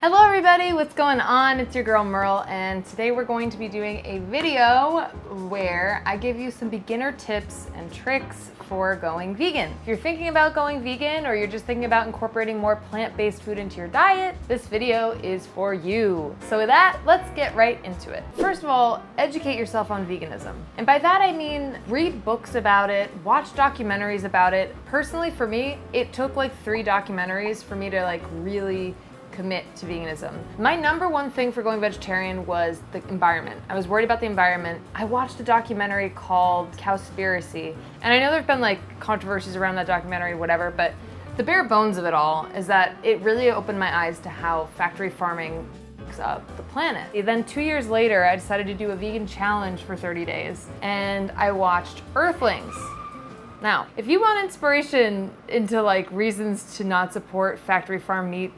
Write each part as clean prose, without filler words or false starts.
Hello everybody, what's going on? It's your girl Merle, and today we're going to be doing a video where I give you some beginner tips and tricks for going vegan. If you're thinking about going vegan or you're just thinking about incorporating more plant-based food into your diet, this video is for you. So with that, let's get right into it. First of all, educate yourself on veganism. And by that I mean read books about it, watch documentaries about it. Personally for me, it took like 3 documentaries for me to really commit to veganism. My number one thing for going vegetarian was the environment. I was worried about the environment. I watched a documentary called Cowspiracy, and I know there've been controversies around that documentary, whatever, but the bare bones of it all is that it really opened my eyes to how factory farming fucks up the planet. Then 2 years later, I decided to do a vegan challenge for 30 days, and I watched Earthlings. Now, if you want inspiration into reasons to not support factory farm meat,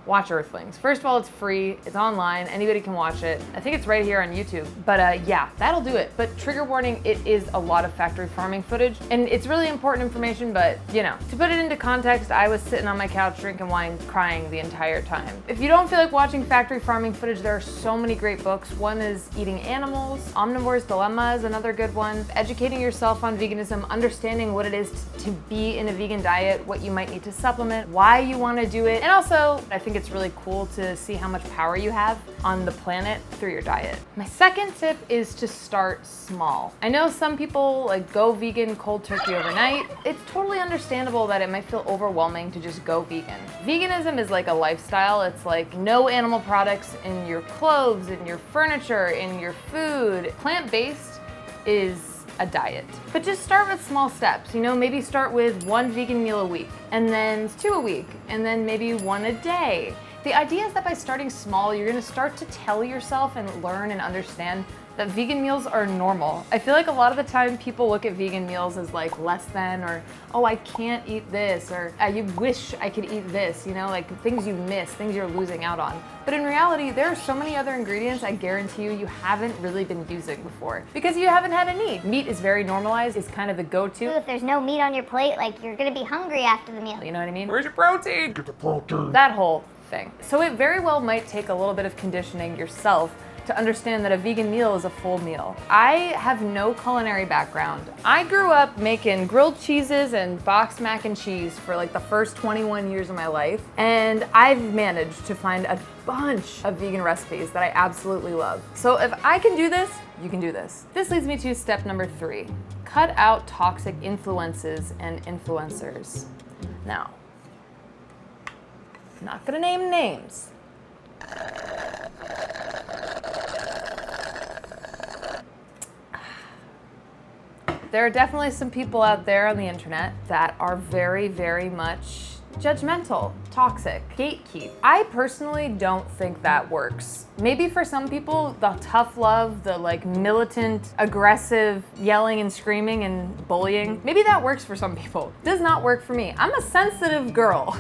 watch Earthlings. First of all, it's free, it's online, anybody can watch it. I think it's right here on YouTube. But yeah, that'll do it. But trigger warning, it is a lot of factory farming footage, and it's really important information, but to put it into context, I was sitting on my couch drinking wine, crying the entire time. If you don't feel like watching factory farming footage, there are so many great books. One is Eating Animals, Omnivore's Dilemma is another good one. Educating yourself on veganism, understanding what it is to be in a vegan diet, what you might need to supplement, why you want to do it, and also, I think it's really cool to see how much power you have on the planet through your diet. My second tip is to start small. I know some people go vegan cold turkey overnight. It's totally understandable that it might feel overwhelming to just go vegan. Veganism is like a lifestyle. It's no animal products in your clothes, in your furniture, in your food. Plant-based is a diet. But just start with small steps. Maybe start with 1 vegan meal a week, and then 2 a week, and then maybe 1 a day. The idea is that by starting small, you're gonna start to tell yourself and learn and understand that vegan meals are normal. I feel like a lot of the time people look at vegan meals as less than, or, oh, I can't eat this, or you wish I could eat this, things you miss, things you're losing out on. But in reality, there are so many other ingredients I guarantee you haven't really been using before because you haven't had a need. Meat is very normalized, it's kind of the go-to. If there's no meat on your plate, you're gonna be hungry after the meal. You know what I mean? Where's your protein? Get the protein. That whole thing. So it very well might take a little bit of conditioning yourself to understand that a vegan meal is a full meal. I have no culinary background. I grew up making grilled cheeses and boxed mac and cheese for the first 21 years of my life, and I've managed to find a bunch of vegan recipes that I absolutely love. So if I can do this, you can do this. This leads me to step number 3. Cut out toxic influences and influencers. Now, I'm not gonna name names. There are definitely some people out there on the internet that are very, very much judgmental, toxic, gatekeep. I personally don't think that works. Maybe for some people, the tough love, the militant, aggressive yelling and screaming and bullying, maybe that works for some people. It does not work for me. I'm a sensitive girl.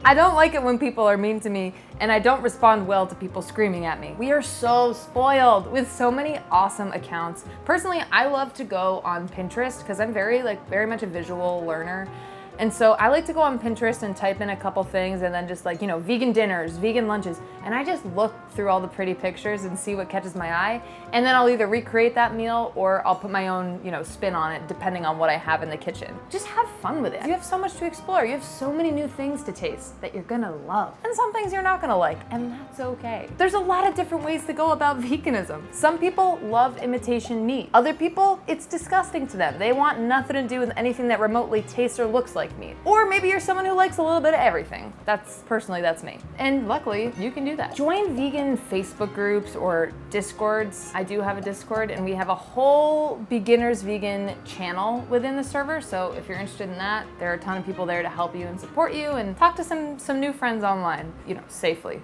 I don't like it when people are mean to me, and I don't respond well to people screaming at me. We are so spoiled with so many awesome accounts. Personally, I love to go on Pinterest because I'm very much a visual learner. And so I like to go on Pinterest and type in a couple things and then just vegan dinners, vegan lunches. And I just look through all the pretty pictures and see what catches my eye. And then I'll either recreate that meal or I'll put my own, spin on it depending on what I have in the kitchen. Just have fun with it. You have so much to explore. You have so many new things to taste that you're gonna love. And some things you're not gonna like, and that's okay. There's a lot of different ways to go about veganism. Some people love imitation meat. Other people, it's disgusting to them. They want nothing to do with anything that remotely tastes or looks like meat. Or maybe you're someone who likes a little bit of everything. That's me. And luckily, you can do that. Join vegan Facebook groups or Discords. I do have a Discord, and we have a whole beginners vegan channel within the server. So if you're interested in that, there are a ton of people there to help you and support you and talk to some new friends online, safely.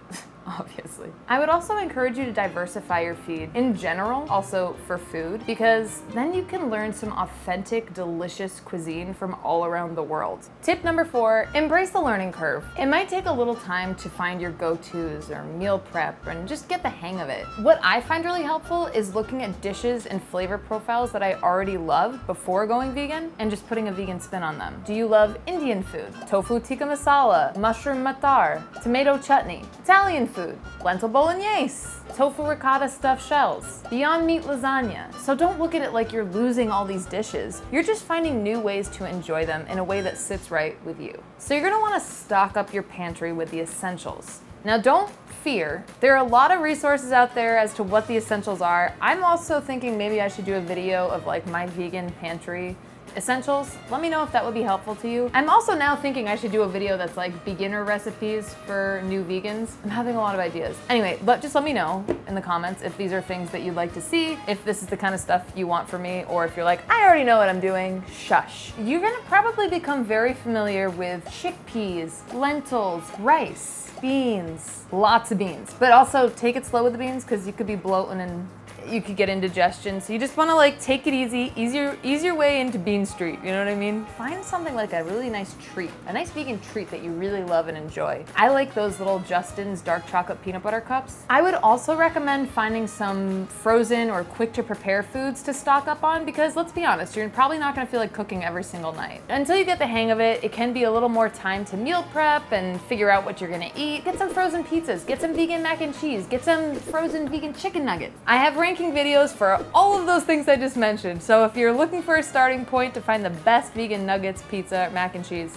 Obviously. I would also encourage you to diversify your feed in general, also for food, because then you can learn some authentic, delicious cuisine from all around the world. world. Tip number 4, embrace the learning curve. It might take a little time to find your go-tos or meal prep and just get the hang of it. What I find really helpful is looking at dishes and flavor profiles that I already loved before going vegan and just putting a vegan spin on them. Do you love Indian food? Tofu tikka masala, mushroom matar, tomato chutney, Italian food, lentil bolognese, tofu ricotta stuffed shells, Beyond Meat lasagna. So don't look at it like you're losing all these dishes. You're just finding new ways to enjoy them in a way that sits right with you. So you're gonna wanna stock up your pantry with the essentials. Now don't fear, there are a lot of resources out there as to what the essentials are. I'm also thinking maybe I should do a video of like my vegan pantry essentials. Let me know if that would be helpful to you. I'm also now thinking I should do a video that's like beginner recipes for new vegans. I'm having a lot of ideas. Anyway, but just let me know in the comments if these are things that you'd like to see, if this is the kind of stuff you want from me, or if you're like, I already know what I'm doing, shush. You're gonna probably become very familiar with chickpeas, lentils, rice, beans, lots of beans, but also take it slow with the beans because you could be bloating and you could get indigestion. So you just want to like take it easy, easier way into Bean Street, you know what I mean? Find something like a really nice treat, a nice vegan treat that you really love and enjoy. I like those little Justin's dark chocolate peanut butter cups. I would also recommend finding some frozen or quick to prepare foods to stock up on because let's be honest, you're probably not gonna feel like cooking every single night. Until you get the hang of it, it can be a little more time to meal prep and figure out what you're gonna eat. Get some frozen pizzas, get some vegan mac and cheese, get some frozen vegan chicken nuggets. I have ranking videos for all of those things I just mentioned. So if you're looking for a starting point to find the best vegan nuggets, pizza, mac and cheese,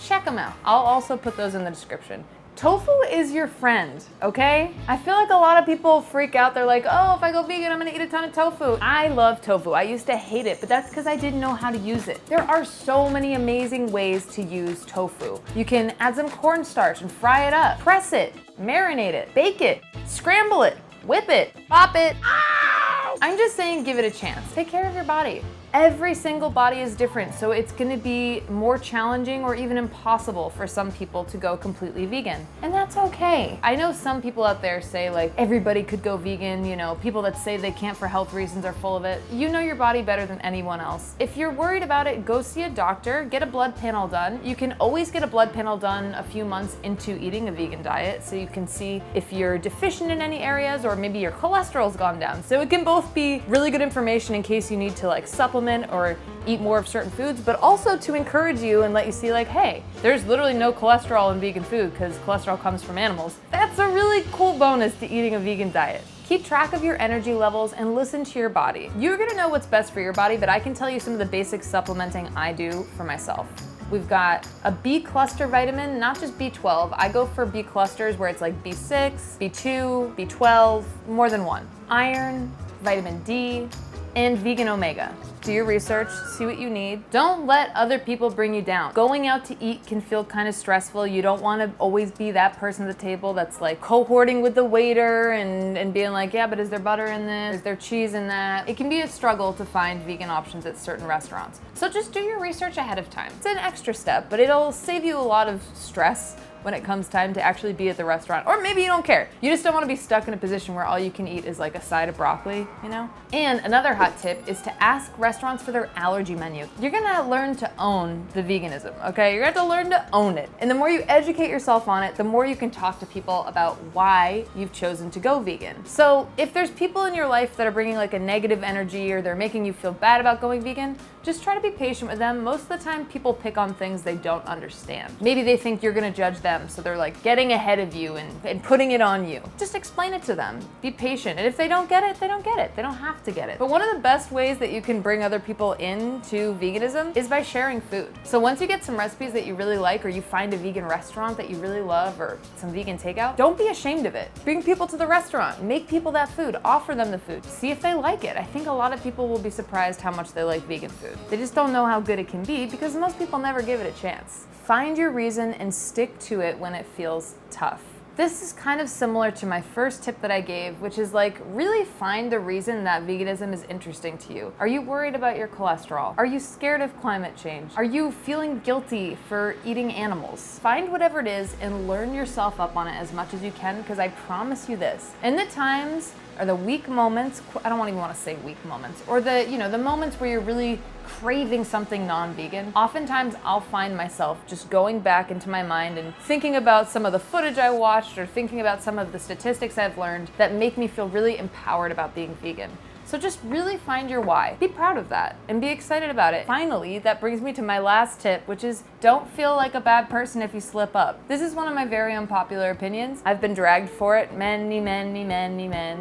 check them out. I'll also put those in the description. Tofu is your friend, okay? I feel like a lot of people freak out. They're like, oh, if I go vegan, I'm gonna eat a ton of tofu. I love tofu. I used to hate it, but that's because I didn't know how to use it. There are so many amazing ways to use tofu. You can add some cornstarch and fry it up, press it, marinate it, bake it, scramble it, whip it, pop it. Ow! I'm just saying, give it a chance. Take care of your body. Every single body is different, so it's gonna be more challenging or even impossible for some people to go completely vegan. And that's okay. I know some people out there say like, everybody could go vegan, you know, people that say they can't for health reasons are full of it. You know your body better than anyone else. If you're worried about it, go see a doctor, get a blood panel done. You can always get a blood panel done a few months into eating a vegan diet, so you can see if you're deficient in any areas or maybe your cholesterol's gone down. So it can both be really good information in case you need to like supplement or eat more of certain foods, but also to encourage you and let you see like, hey, there's literally no cholesterol in vegan food because cholesterol comes from animals. That's a really cool bonus to eating a vegan diet. Keep track of your energy levels and listen to your body. You're gonna know what's best for your body, but I can tell you some of the basic supplementing I do for myself. We've got a B cluster vitamin, not just B12. I go for B clusters where it's like B6, B2, B12, more than one. Iron, vitamin D, and vegan omega. Do your research, see what you need. Don't let other people bring you down. Going out to eat can feel kind of stressful. You don't want to always be that person at the table that's like cohorting with the waiter and being like, yeah, but is there butter in this? Is there cheese in that? It can be a struggle to find vegan options at certain restaurants. So just do your research ahead of time. It's an extra step, but it'll save you a lot of stress when it comes time to actually be at the restaurant. Or maybe you don't care. You just don't want to be stuck in a position where all you can eat is like a side of broccoli, you know? And another hot tip is to ask restaurants for their allergy menu. You're gonna learn to own the veganism, okay? You're gonna have to learn to own it. And the more you educate yourself on it, the more you can talk to people about why you've chosen to go vegan. So if there's people in your life that are bringing like a negative energy or they're making you feel bad about going vegan, just try to be patient with them. Most of the time people pick on things they don't understand. Maybe they think you're gonna judge them, so they're like getting ahead of you and putting it on you. Just explain it to them. Be patient. And if they don't get it, they don't get it. They don't have to get it. But one of the best ways that you can bring other people into veganism is by sharing food. So once you get some recipes that you really like, or you find a vegan restaurant that you really love, or some vegan takeout, don't be ashamed of it. Bring people to the restaurant, make people that food, offer them the food, see if they like it. I think a lot of people will be surprised how much they like vegan food. They just don't know how good it can be because most people never give it a chance. Find your reason and stick to it when it feels tough. This is kind of similar to my first tip that I gave, which is like really find the reason that veganism is interesting to you. Are you worried about your cholesterol? Are you scared of climate change? Are you feeling guilty for eating animals? Find whatever it is and learn yourself up on it as much as you can, because I promise you this, in the times or the weak moments, I don't even want to say weak moments, or the moments where you're really craving something non-vegan, oftentimes I'll find myself just going back into my mind and thinking about some of the footage I watched or thinking about some of the statistics I've learned that make me feel really empowered about being vegan. So just really find your why. Be proud of that and be excited about it. Finally, that brings me to my last tip, which is don't feel like a bad person if you slip up. This is one of my very unpopular opinions. I've been dragged for it many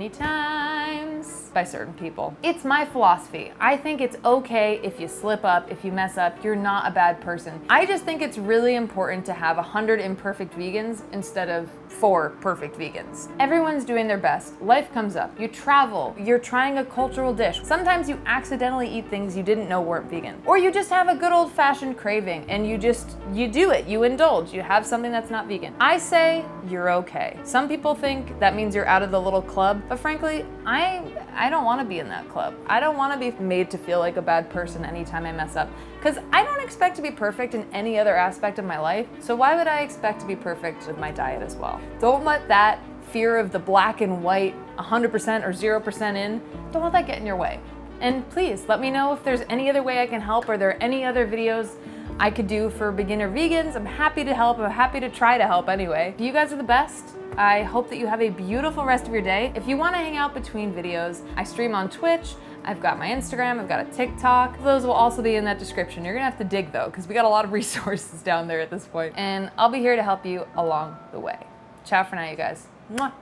times by certain people. It's my philosophy. I think it's okay if you slip up, if you mess up, you're not a bad person. I just think it's really important to have 100 imperfect vegans instead of 4 perfect vegans. Everyone's doing their best. Life comes up. You travel. You're trying a cultural dish. Sometimes you accidentally eat things you didn't know weren't vegan. Or you just have a good old-fashioned craving and you do it. You indulge. You have something that's not vegan. I say you're okay. Some people think that means you're out of the little club, but frankly, I don't want to be in that club. I don't want to be made to feel like a bad person anytime I mess up, because I don't expect to be perfect in any other aspect of my life, so why would I expect to be perfect with my diet as well? Don't let that fear of the black and white 100% or 0% in, don't let that get in your way. And please let me know if there's any other way I can help. Are there any other videos I could do for beginner vegans? I'm happy to help. I'm happy to try to help anyway. You guys are the best. I hope that you have a beautiful rest of your day. If you want to hang out between videos, I stream on Twitch. I've got my Instagram, I've got a TikTok. Those will also be in that description. You're gonna have to dig though, because we got a lot of resources down there at this point. And I'll be here to help you along the way. Ciao for now, you guys. Mwah.